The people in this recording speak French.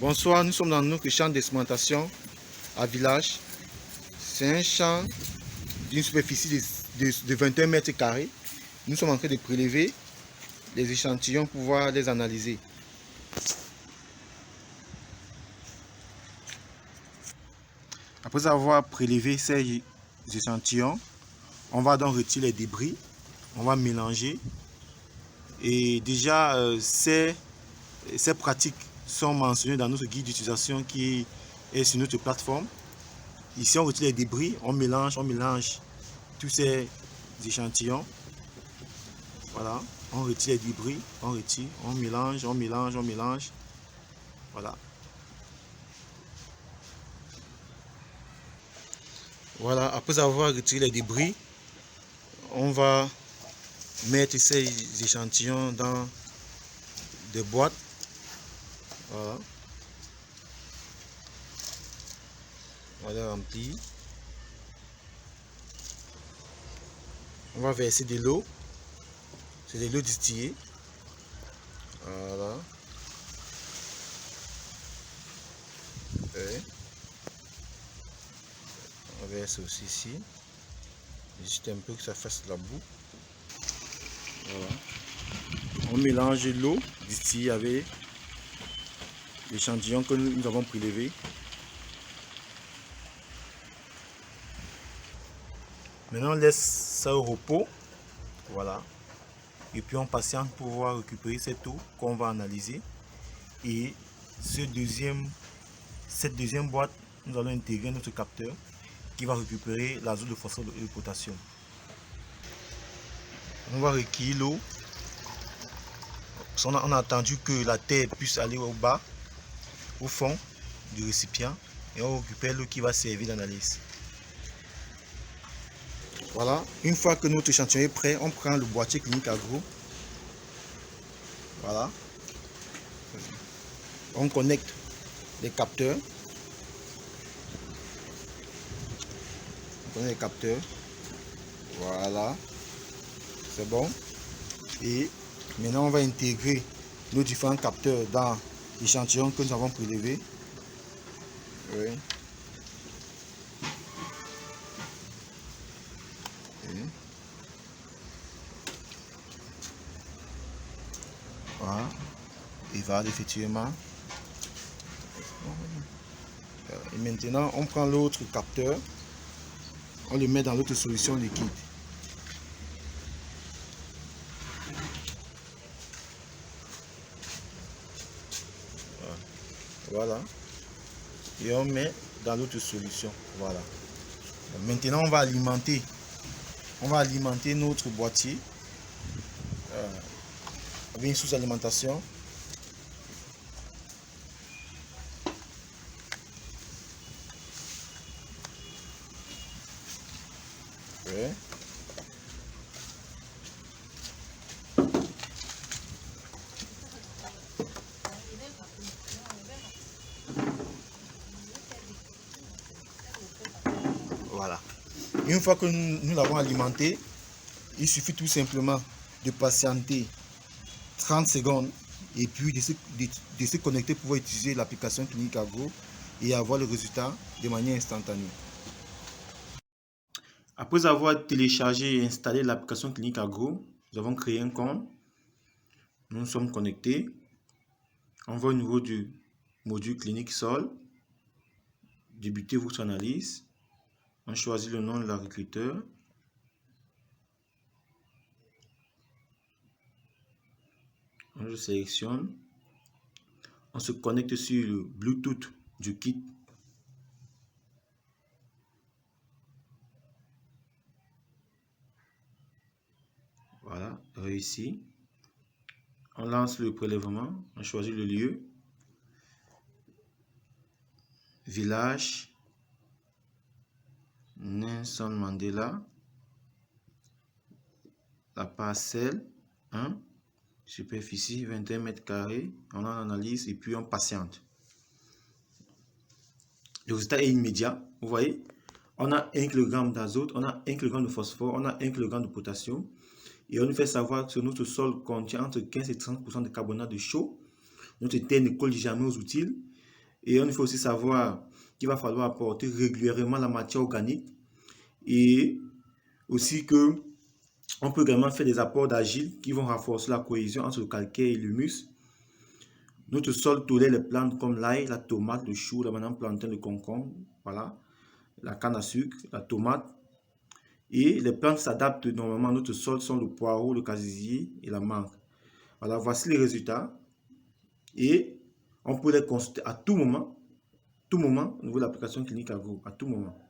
Bonsoir, nous sommes dans notre champ d'expérimentation à Village. C'est un champ d'une superficie de 21 mètres carrés. Nous sommes en train de prélever les échantillons pour pouvoir les analyser. Après avoir prélevé ces échantillons, on va donc retirer les débris, on va mélanger. Et déjà, ces pratiques sont mentionnées dans notre guide d'utilisation qui est sur notre plateforme. Ici, on retire les débris, on mélange tous ces échantillons. Voilà, on retire les débris, on retire, on mélange. Voilà. Voilà, après avoir retiré les débris, on va mettre ces échantillons dans des boîtes. Voilà. On va les remplir. On va verser de l'eau. C'est de l'eau distillée. Voilà. Et on verse aussi ici. Juste un peu que ça fasse la boue. Voilà. On mélange l'eau distillée avec l'échantillon que nous avons prélevé. Maintenant, on laisse ça au repos. Voilà. Et puis on patiente pour pouvoir récupérer cette eau qu'on va analyser. Et cette deuxième boîte, nous allons intégrer notre capteur qui va récupérer l'azote, le phosphore et le potassium. On va recueillir l'eau. On a attendu que la terre puisse aller au bas, au fond du récipient, et on récupère l'eau qui va servir d'analyse. Voilà, une fois que notre échantillon est prêt, on prend le boîtier Clinique Agro. Voilà. On connecte les capteurs. Voilà. C'est bon. Et maintenant, on va intégrer nos différents capteurs dans l'échantillon que nous avons prélevé. Oui. Voilà. Il va effectivement. Et maintenant, on prend l'autre capteur, on le met dans l'autre solution liquide. Voilà. Et on met dans l'autre solution. Voilà. Maintenant, on va alimenter notre boîtier avec une sous-alimentation. Ouais. Voilà. Une fois que nous l'avons alimenté, il suffit tout simplement de patienter 30 secondes et puis de se connecter pour pouvoir utiliser l'application Clinique Agro et avoir le résultat de manière instantanée. Après avoir téléchargé et installé l'application Clinique Agro, nous avons créé un compte. Nous sommes connectés. On va au niveau du module Clinique Sol. Débuter votre analyse. On choisit le nom de l'agriculteur. On le sélectionne. On se connecte sur le Bluetooth du kit. Voilà, réussi. On lance le prélèvement. On choisit le lieu. Village. Nelson Mandela. La parcelle 1. Superficie 21 mètres carrés. On en analyse et puis on patiente. Le résultat est immédiat. Vous voyez, on a 1 kg d'azote, on a 1 kg de phosphore, on a 1 kg de potassium. Et on nous fait savoir que notre sol contient entre 15 et 30% de carbonate de chaux. Notre terre ne colle jamais aux outils. Et il faut aussi savoir qu'il va falloir apporter régulièrement la matière organique et aussi que on peut également faire des apports d'argile qui vont renforcer la cohésion entre le calcaire et l'humus. Notre sol tolère les plantes comme l'ail, la tomate, le chou, la banane plantain, le concombre, voilà, la canne à sucre, la tomate. Et les plantes qui s'adaptent normalement à notre sol sont le poireau, le casier et la mangue. Voilà, voici les résultats. Et on peut les consulter à tout moment au niveau de l'application Clinique Agro, à tout moment.